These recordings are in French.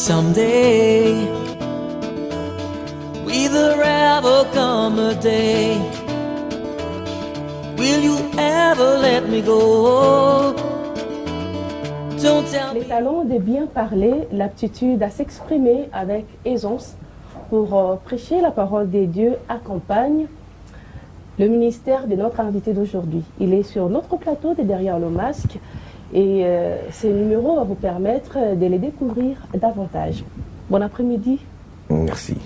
someday will there ever come a day? Will you ever let me go? Don't tell me. Les talents de bien parler, l'aptitude à s'exprimer avec aisance pour prêcher la parole de Dieu accompagne le ministère de notre invité d'aujourd'hui. Il est sur notre plateau de Derrière le masque et ce numéro va vous permettre de les découvrir davantage. Bon après-midi. Merci.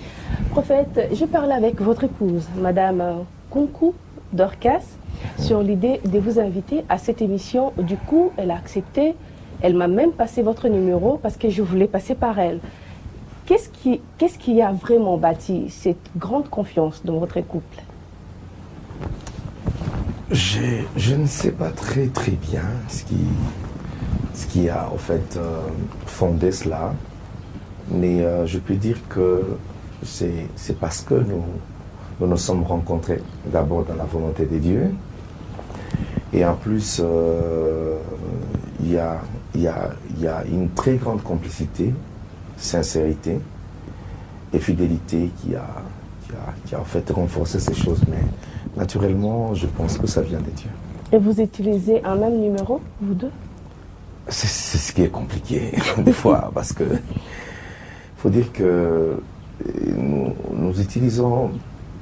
Prophète, je parlais avec votre épouse, Madame Kunku Dorcas, sur l'idée de vous inviter à cette émission. Du coup, elle a accepté. Elle m'a même passé votre numéro parce que je voulais passer par elle. Qu'est-ce qui a vraiment bâti cette grande confiance dans votre couple? Je ne sais pas très bien ce qui a en fait fondé cela, mais je peux dire que c'est parce que nous nous sommes rencontrés d'abord dans la volonté de Dieu, et en plus il y a une très grande complicité, sincérité et fidélité qui a en fait renforcé ces choses, mais naturellement, je pense que ça vient de Dieu. Et vous utilisez un même numéro, vous deux? C'est ce qui est compliqué, des fois, parce que faut dire que nous utilisons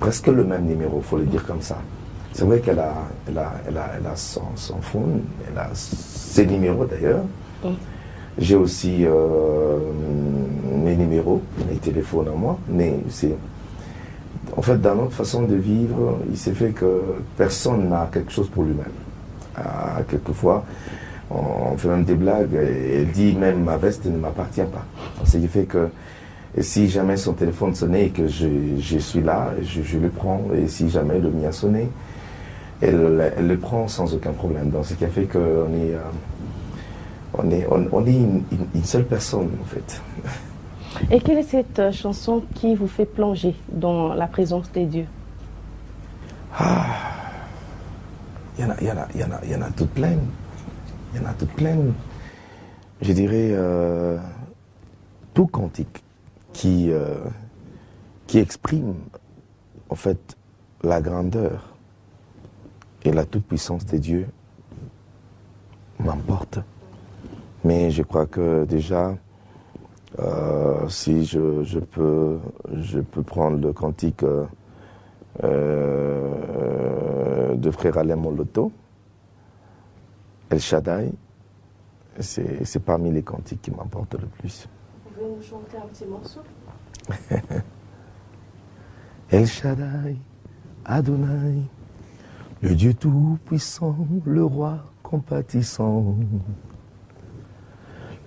presque le même numéro, il faut le dire comme ça. C'est vrai qu'elle a son phone, elle a ses numéros d'ailleurs. J'ai aussi mes numéros, mes téléphones à moi, mais c'est... En fait, dans notre façon de vivre, il s'est fait que personne n'a quelque chose pour lui-même. Quelquefois, on fait même des blagues, et elle dit même ma veste ne m'appartient pas. Ce qui fait que si jamais son téléphone sonnait et que je suis là, je le prends, et si jamais le mien sonnait, elle le prend sans aucun problème. Donc, ce qui a fait qu'on est une seule personne, en fait. Et quelle est cette chanson qui vous fait plonger dans la présence de Dieu? Il y en a toutes pleines. Il y en a toutes pleines. Je dirais tout cantique qui exprime en fait la grandeur et la toute-puissance de Dieu m'emporte. Mais je crois que déjà, si je peux prendre le cantique de Frère Alain Moloto, El Shaddai, c'est parmi les cantiques qui m'emportent le plus. Vous pouvez nous chanter un petit morceau? El Shaddai, Adonai, le Dieu tout-puissant, le roi compatissant,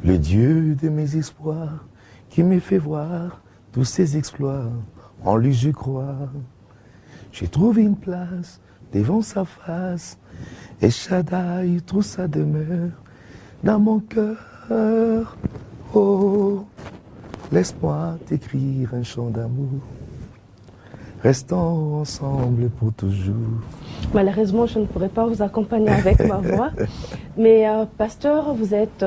le Dieu de mes espoirs, qui me fait voir tous ses exploits, en lui je crois. J'ai trouvé une place devant sa face, et Shaddai trouve sa demeure dans mon cœur. Oh, laisse-moi t'écrire un chant d'amour, restons ensemble pour toujours. Malheureusement, je ne pourrais pas vous accompagner avec ma voix, mais pasteur, vous êtes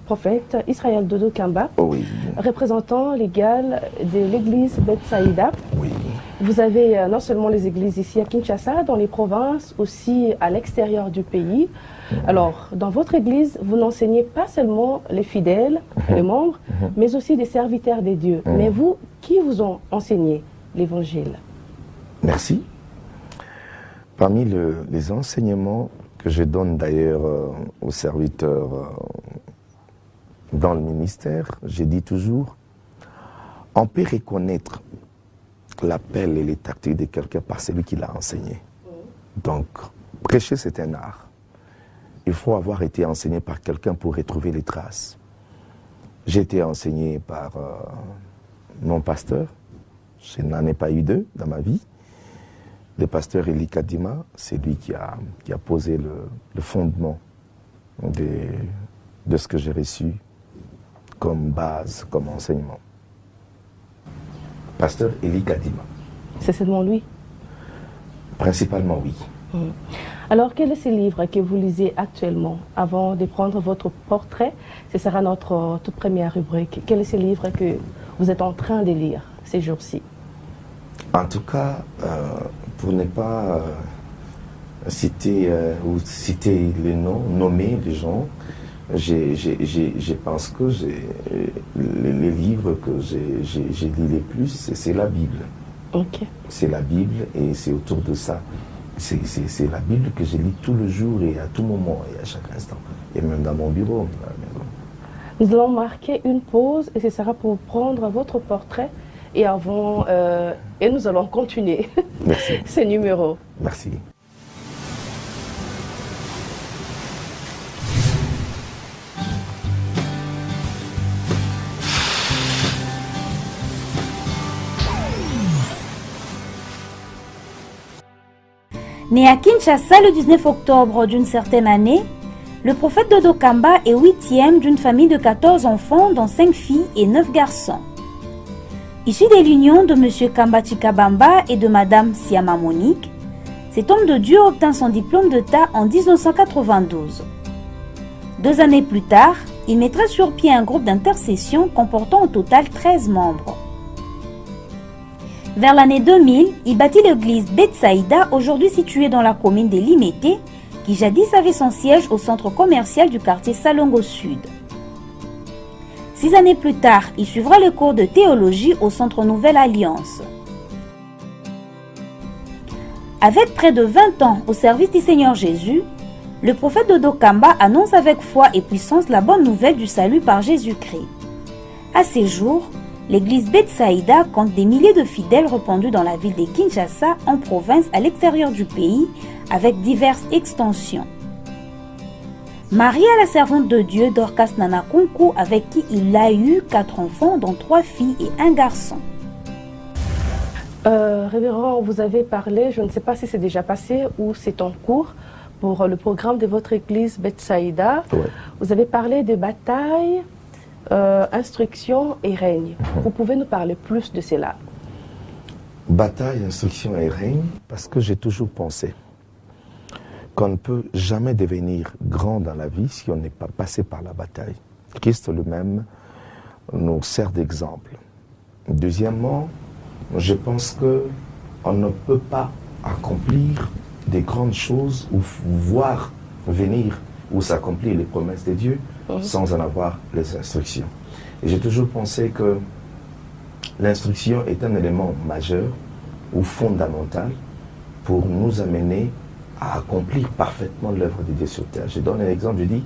prophète Israël Dodo Kamba, Oui. représentant légal de l'église Bethsaïda. Oui. Vous avez non seulement les églises ici à Kinshasa, dans les provinces, aussi à l'extérieur du pays. Alors, dans votre église, vous n'enseignez pas seulement les fidèles, les membres, mais aussi des serviteurs des dieux. Mais vous, qui vous ont enseigné l'évangile? Merci. Parmi les enseignements que je donne d'ailleurs aux serviteurs dans le ministère, j'ai dit toujours, on peut reconnaître l'appel et les tactiques de quelqu'un par celui qui l'a enseigné. Donc, prêcher, c'est un art. Il faut avoir été enseigné par quelqu'un pour retrouver les traces. J'ai été enseigné par mon pasteur. Je n'en ai pas eu deux dans ma vie. Le pasteur Eli Kadima, c'est lui qui a posé le fondement de ce que j'ai reçu comme base, comme enseignement. Pasteur Eli Kadima. C'est seulement lui? Principalement, oui. Alors, quel est ce livre que vous lisez actuellement? Avant de prendre votre portrait, ce sera notre toute première rubrique. Quel est ce livre que vous êtes en train de lire ces jours-ci? En tout cas, pour ne pas citer ou citer les noms, nommer les gens, je pense que les livres que j'ai lu les plus, c'est la Bible. Ok. C'est la Bible et c'est autour de ça. C'est la Bible que je lis tout le jour et à tout moment et à chaque instant. Et même dans mon bureau, à la maison. Nous allons marquer une pause et ce sera pour prendre votre portrait et nous allons continuer ce numéro. Merci. Né à Kinshasa le 19 octobre d'une certaine année, le prophète Dodo Kamba est 8e d'une famille de 14 enfants, dont 5 filles et 9 garçons. Issu de l'union de M. Kamba Chikabamba et de Mme Siama Monique, cet homme de Dieu obtint son diplôme d'État en 1992. 2 années plus tard, il mettra sur pied un groupe d'intercession comportant au total 13 membres. Vers l'année 2000, il bâtit l'église Betsaïda, aujourd'hui située dans la commune de Limete, qui jadis avait son siège au centre commercial du quartier Salongo Sud. 6 années plus tard, il suivra le cours de théologie au centre Nouvelle Alliance. Avec près de 20 ans au service du Seigneur Jésus, le prophète Dodo Kamba annonce avec foi et puissance la bonne nouvelle du salut par Jésus-Christ. À ces jours, l'église Betsaïda compte des milliers de fidèles répandus dans la ville de Kinshasa, en province, à l'extérieur du pays, avec diverses extensions. Marié à la servante de Dieu Dorcas Nana Kunku, avec qui il a eu 4 enfants, dont 3 filles et 1 garçon. Révérend, vous avez parlé, je ne sais pas si c'est déjà passé ou c'est en cours, pour le programme de votre église Betsaïda. Ouais. Vous avez parlé de bataille, instruction et règne. Vous pouvez nous parler plus de cela? Bataille, instruction et règne, parce que j'ai toujours pensé qu'on ne peut jamais devenir grand dans la vie si on n'est pas passé par la bataille. Christ lui-même nous sert d'exemple. Deuxièmement, je pense qu'on ne peut pas accomplir des grandes choses ou voir venir ou s'accomplir les promesses de Dieu sans en avoir les instructions. Et j'ai toujours pensé que l'instruction est un élément majeur ou fondamental pour nous amener à accomplir parfaitement l'œuvre de Dieu sur terre. Je donne un exemple, je dis,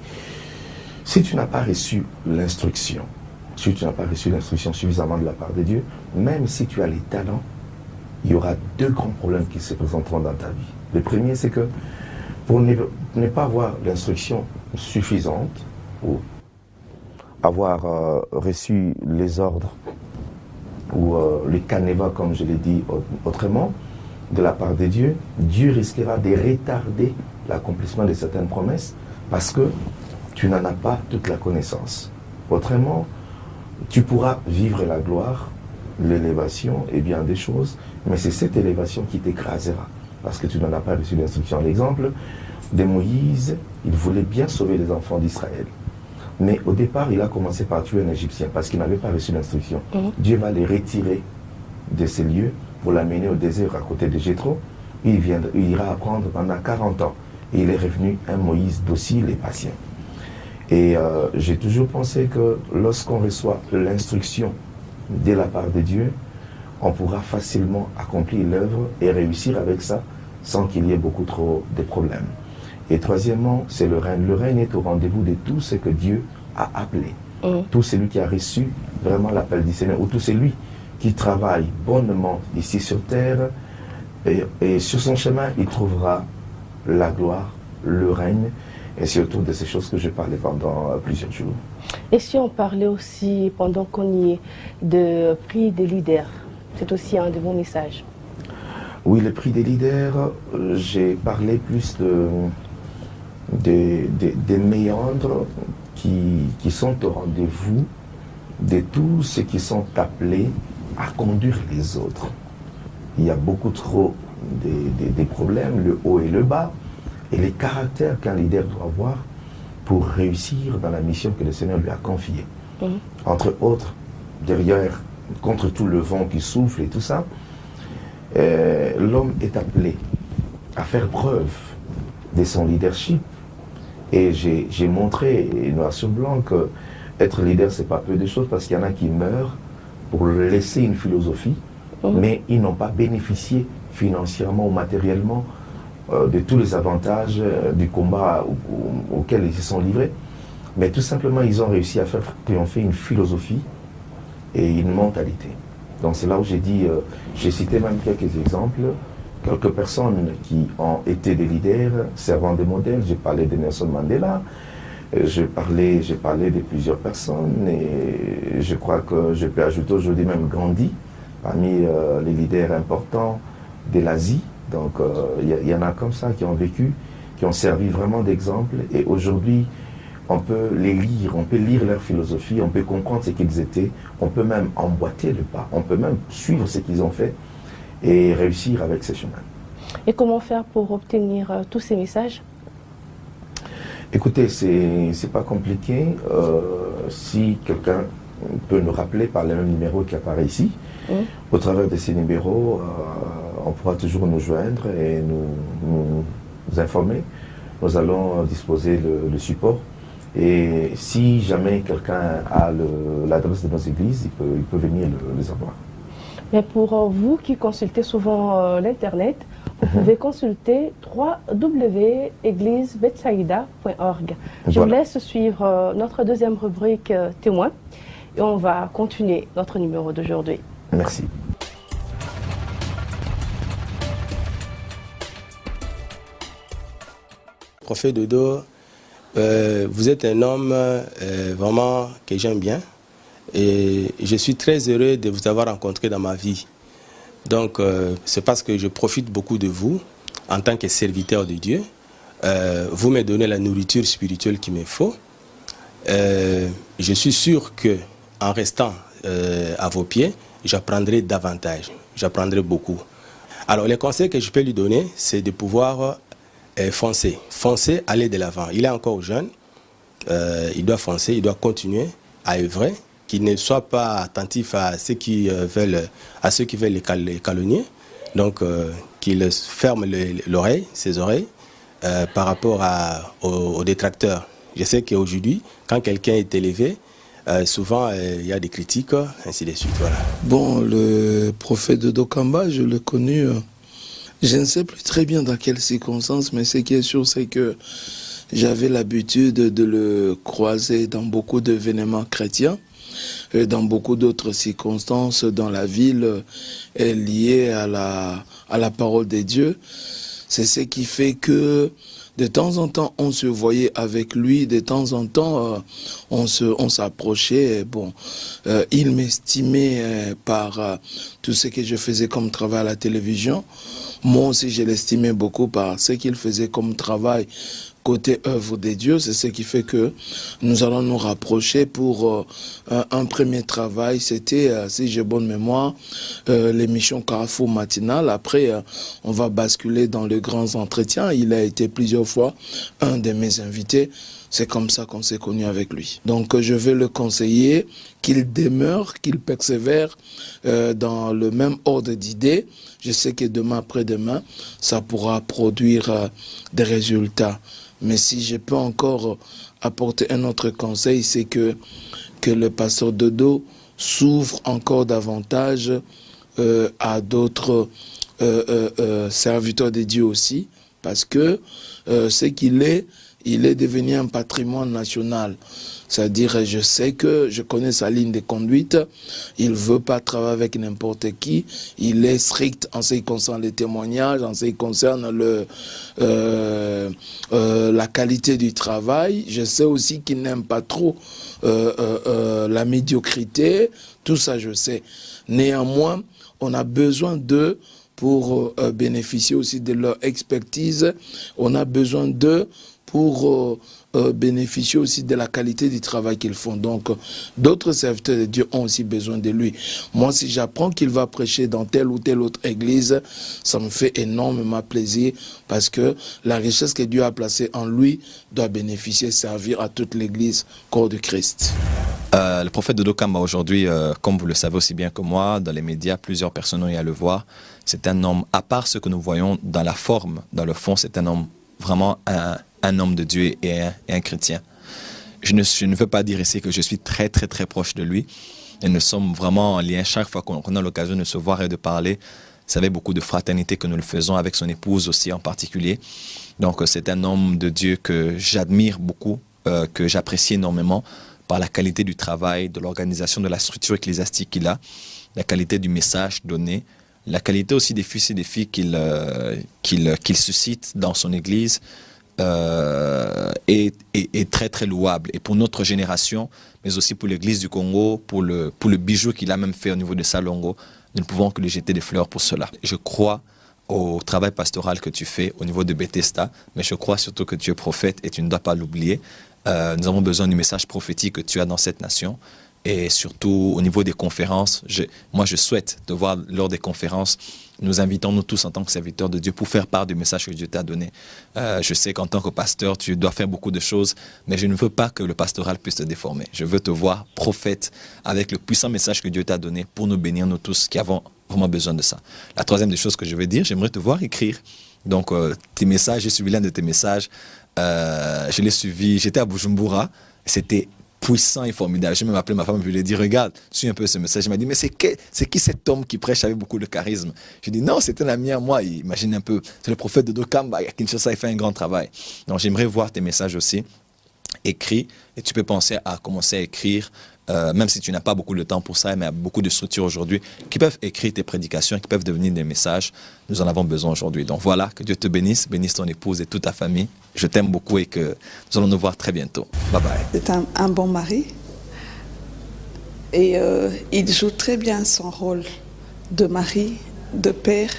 si tu n'as pas reçu l'instruction, suffisamment de la part de Dieu, même si tu as les talents, il y aura 2 grands problèmes qui se présenteront dans ta vie. Le premier, c'est que pour ne pas avoir l'instruction suffisante ou avoir reçu les ordres ou les canevas, comme je l'ai dit autrement, de la part de Dieu, Dieu risquera de retarder l'accomplissement de certaines promesses parce que tu n'en as pas toute la connaissance. Autrement, tu pourras vivre la gloire, l'élévation et bien des choses, mais c'est cette élévation qui t'écrasera parce que tu n'en as pas reçu l'instruction. L'exemple de Moïse, il voulait bien sauver les enfants d'Israël. Mais au départ, il a commencé par tuer un Égyptien parce qu'il n'avait pas reçu l'instruction. Dieu va les retirer de ces lieux pour l'amener au désert à côté de Jéthro. Il ira apprendre pendant 40 ans. Et il est revenu un Moïse docile et patient. Et j'ai toujours pensé que lorsqu'on reçoit l'instruction de la part de Dieu, on pourra facilement accomplir l'œuvre et réussir avec ça sans qu'il y ait beaucoup trop de problèmes. Et troisièmement, c'est le règne. Le règne est au rendez-vous de tout ce que Dieu a appelé. Tout celui qui a reçu vraiment l'appel du Seigneur, ou tout celui qui travaille bonnement ici sur terre, et sur son chemin, il trouvera la gloire, le règne, et c'est autour de ces choses que je parlais pendant plusieurs jours. Et si on parlait aussi, pendant qu'on y est, de prix des leaders, c'est aussi un de vos messages. Oui, le prix des leaders, j'ai parlé plus des méandres qui sont au rendez-vous de tous ceux qui sont appelés à conduire les autres. Il y a beaucoup trop de problèmes, le haut et le bas, et les caractères qu'un leader doit avoir pour réussir dans la mission que le Seigneur lui a confiée. Entre autres, derrière, contre tout le vent qui souffle et tout ça, l'homme est appelé à faire preuve de son leadership. Et j'ai montré, noir sur blanc, que être leader, c'est pas peu de choses, parce qu'il y en a qui meurent pour laisser une philosophie, mais ils n'ont pas bénéficié financièrement ou matériellement de tous les avantages du combat auquel ils se sont livrés. Mais tout simplement, ils ont réussi à faire triompher une philosophie et une mentalité. Donc c'est là où j'ai dit, j'ai cité même quelques exemples, quelques personnes qui ont été des leaders, servant de modèles. J'ai parlé de Nelson Mandela, j'ai parlé de plusieurs personnes, et je crois que je peux ajouter aujourd'hui même Gandhi, parmi les leaders importants de l'Asie. Donc il y en a comme ça qui ont vécu, qui ont servi vraiment d'exemple, et aujourd'hui on peut les lire, on peut lire leur philosophie, on peut comprendre ce qu'ils étaient, on peut même emboîter le pas, on peut même suivre ce qu'ils ont fait et réussir avec ces chemins. Et comment faire pour obtenir tous ces messages? Écoutez, c'est pas compliqué. Si quelqu'un peut nous rappeler par le même numéro qui apparaît ici, au travers de ces numéros, on pourra toujours nous joindre et nous informer. Nous allons disposer le support. Et si jamais quelqu'un a l'adresse de nos églises, il peut venir les avoir. Mais pour vous qui consultez souvent l'Internet, vous pouvez consulter www.eglisebetsaïda.org. Je vous laisse suivre notre deuxième rubrique témoin et on va continuer notre numéro d'aujourd'hui. Merci. Prophète Dodo, vous êtes un homme vraiment que j'aime bien et je suis très heureux de vous avoir rencontré dans ma vie. Donc, c'est parce que je profite beaucoup de vous en tant que serviteur de Dieu. Vous me donnez la nourriture spirituelle qu'il me faut. Je suis sûr qu'en restant à vos pieds, j'apprendrai davantage, j'apprendrai beaucoup. Alors, les conseils que je peux lui donner, c'est de pouvoir foncer, aller de l'avant. Il est encore jeune, il doit foncer, il doit continuer à œuvrer, qu'il ne soit pas attentif à ceux qui veulent les calomnier. Donc, qu'il ferme ses oreilles par rapport aux détracteurs. Je sais qu'aujourd'hui, quand quelqu'un est élevé, souvent il y a des critiques, ainsi de suite. Voilà. Bon, le prophète Dodo Kamba, je l'ai connu, je ne sais plus très bien dans quelles circonstances, mais ce qui est sûr, c'est que j'avais l'habitude de le croiser dans beaucoup d'événements chrétiens, et dans beaucoup d'autres circonstances dans la ville liées à la parole de Dieu. C'est ce qui fait que de temps en temps, on se voyait avec lui, de temps en temps, on s'approchait. Bon, il m'estimait par tout ce que je faisais comme travail à la télévision. Moi aussi, je l'estimais beaucoup par ce qu'il faisait comme travail côté œuvre de Dieu. C'est ce qui fait que nous allons nous rapprocher pour un premier travail. C'était, si j'ai bonne mémoire, l'émission Carrefour matinale. Après, on va basculer dans les grands entretiens. Il a été plusieurs fois un de mes invités. C'est comme ça qu'on s'est connu avec lui. Donc, je vais le conseiller qu'il demeure, qu'il persévère dans le même ordre d'idées. Je sais que demain, après-demain, ça pourra produire des résultats. Mais si je peux encore apporter un autre conseil, c'est que le pasteur Dodo s'ouvre encore davantage à d'autres serviteurs de Dieu aussi, parce que ce qu'il est, il est devenu un patrimoine national. C'est-à-dire, je sais que je connais sa ligne de conduite. Il ne veut pas travailler avec n'importe qui. Il est strict en ce qui concerne les témoignages, en ce qui concerne la qualité du travail. Je sais aussi qu'il n'aime pas trop la médiocrité. Tout ça, je sais. Néanmoins, on a besoin d'eux pour bénéficier aussi de leur expertise. On a besoin d'eux pour bénéficier aussi de la qualité du travail qu'ils font. Donc, d'autres serviteurs de Dieu ont aussi besoin de lui. Moi, si j'apprends qu'il va prêcher dans telle ou telle autre église, ça me fait énormément plaisir parce que la richesse que Dieu a placée en lui doit bénéficier, servir à toute l'église, corps de Christ. Le prophète Dodo Kamba aujourd'hui, comme vous le savez aussi bien que moi, dans les médias, plusieurs personnes ont eu à le voir. C'est un homme, à part ce que nous voyons dans la forme, dans le fond, c'est un homme vraiment un homme de Dieu et un chrétien. Je ne veux pas dire ici que je suis très très très proche de lui. Et nous sommes vraiment en lien chaque fois qu'on a l'occasion de se voir et de parler. C'est avec beaucoup de fraternité que nous le faisons, avec son épouse aussi en particulier. Donc c'est un homme de Dieu que j'admire beaucoup, que j'apprécie énormément par la qualité du travail, de l'organisation, de la structure ecclésiastique qu'il a, la qualité du message donné, la qualité aussi des fils et des filles qu'il suscite dans son église. Est très très louable, et pour notre génération, mais aussi pour l'église du Congo, pour le bijou qu'il a même fait au niveau de Salongo, nous ne pouvons que lui jeter des fleurs pour cela. Je crois au travail pastoral que tu fais au niveau de Bethesda, mais je crois surtout que tu es prophète et tu ne dois pas l'oublier. Nous avons besoin du message prophétique que tu as dans cette nation, et surtout au niveau des conférences. Moi je souhaite te voir lors des conférences. Nous invitons nous tous en tant que serviteurs de Dieu pour faire part du message que Dieu t'a donné. Je sais qu'en tant que pasteur, tu dois faire beaucoup de choses, mais je ne veux pas que le pastoral puisse te déformer. Je veux te voir prophète avec le puissant message que Dieu t'a donné pour nous bénir, nous tous qui avons vraiment besoin de ça. La troisième des choses que je veux dire, j'aimerais te voir écrire. Donc tes messages, j'ai suivi l'un de tes messages. Je l'ai suivi, j'étais à Bujumbura, c'était puissant et formidable. J'ai même appelé ma femme et je lui ai dit, regarde, suis un peu ce message. Elle m'a dit, mais c'est qui cet homme qui prêche avec beaucoup de charisme? J'ai dit, non, c'est un ami à moi. Imagine un peu, c'est le prophète de Dokamba, à Kinshasa, il fait un grand travail. Donc j'aimerais voir tes messages aussi écrits, et tu peux penser à commencer à écrire, même si tu n'as pas beaucoup de temps pour ça, mais il y a beaucoup de structures aujourd'hui qui peuvent écrire tes prédications, qui peuvent devenir des messages. Nous en avons besoin aujourd'hui. Donc voilà, que Dieu te bénisse, bénisse ton épouse et toute ta famille. Je t'aime beaucoup et que nous allons nous voir très bientôt. Bye bye. C'est un bon mari et il joue très bien son rôle de mari, de père.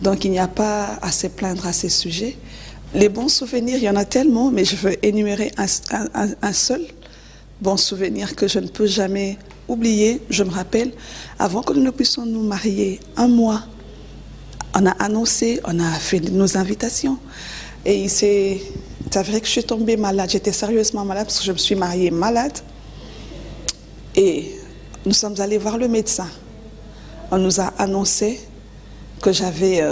Donc il n'y a pas à se plaindre à ces sujets. Les bons souvenirs, il y en a tellement, mais je veux énumérer un seul bon souvenir que je ne peux jamais oublier. Je me rappelle, avant que nous ne puissions nous marier, un mois, on a annoncé, on a fait nos invitations. Et c'est vrai que je suis tombée malade. J'étais sérieusement malade parce que je me suis mariée malade. Et nous sommes allés voir le médecin. On nous a annoncé que j'avais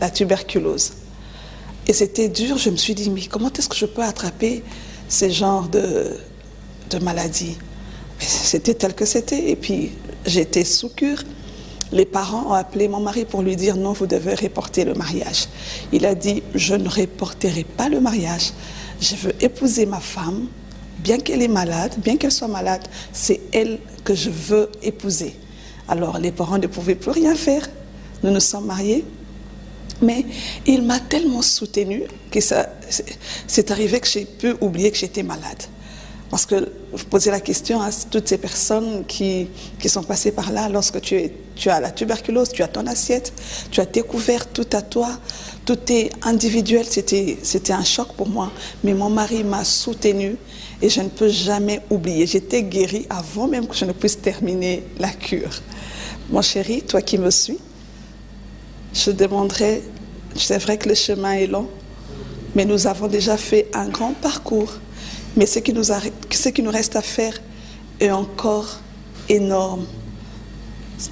la tuberculose. Et c'était dur. Je me suis dit, mais comment est-ce que je peux attraper ce genre de maladie? C'était tel que c'était. Et puis, j'étais sous cure. Les parents ont appelé mon mari pour lui dire, non, vous devez reporter le mariage. Il a dit, je ne reporterai pas le mariage. Je veux épouser ma femme, bien qu'elle est malade, bien qu'elle soit malade, c'est elle que je veux épouser. Alors, les parents ne pouvaient plus rien faire. Nous nous sommes mariés. Mais il m'a tellement soutenue que c'est arrivé que j'ai pu oublier que j'étais malade. Parce que vous posez la question à toutes ces personnes qui sont passées par là, lorsque tu as la tuberculose, tu as ton assiette, tu as tes couverts, tout à toi, tout est individuel, c'était un choc pour moi. Mais mon mari m'a soutenue et je ne peux jamais oublier. J'étais guérie avant même que je ne puisse terminer la cure. Mon chéri, toi qui me suis, je demanderais, c'est vrai que le chemin est long, mais nous avons déjà fait un grand parcours. Mais ce qui nous reste à faire est encore énorme.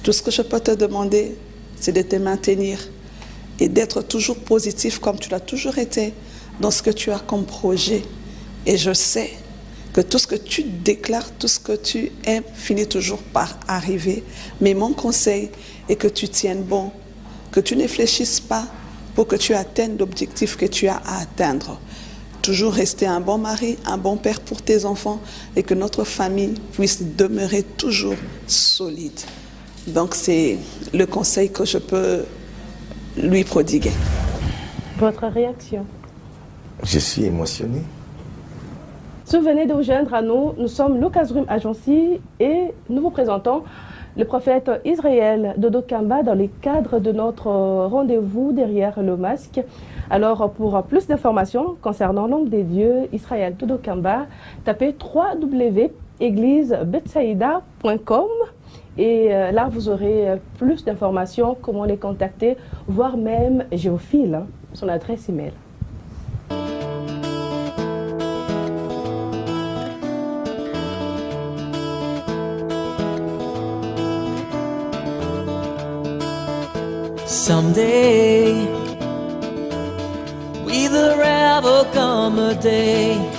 Tout ce que je peux te demander, c'est de te maintenir et d'être toujours positif comme tu l'as toujours été dans ce que tu as comme projet. Et je sais que tout ce que tu déclares, tout ce que tu aimes, finit toujours par arriver. Mais mon conseil est que tu tiennes bon, que tu ne fléchisses pas pour que tu atteignes l'objectif que tu as à atteindre. Toujours rester un bon mari, un bon père pour tes enfants et que notre famille puisse demeurer toujours solide. Donc c'est le conseil que je peux lui prodiguer. Votre réaction? Je suis émotionné. Si vous venez de vous joindre à nous, nous sommes Lucas Rum Agency et nous vous présentons le prophète Israël Dodo Kamba dans le cadre de notre rendez-vous derrière le masque. Alors, pour plus d'informations concernant l'homme des dieux Israël Tudokamba, tapez www.églisebetsaïda.com et là, vous aurez plus d'informations, comment les contacter, voire même Géophile, son adresse email. Someday, will there ever come a day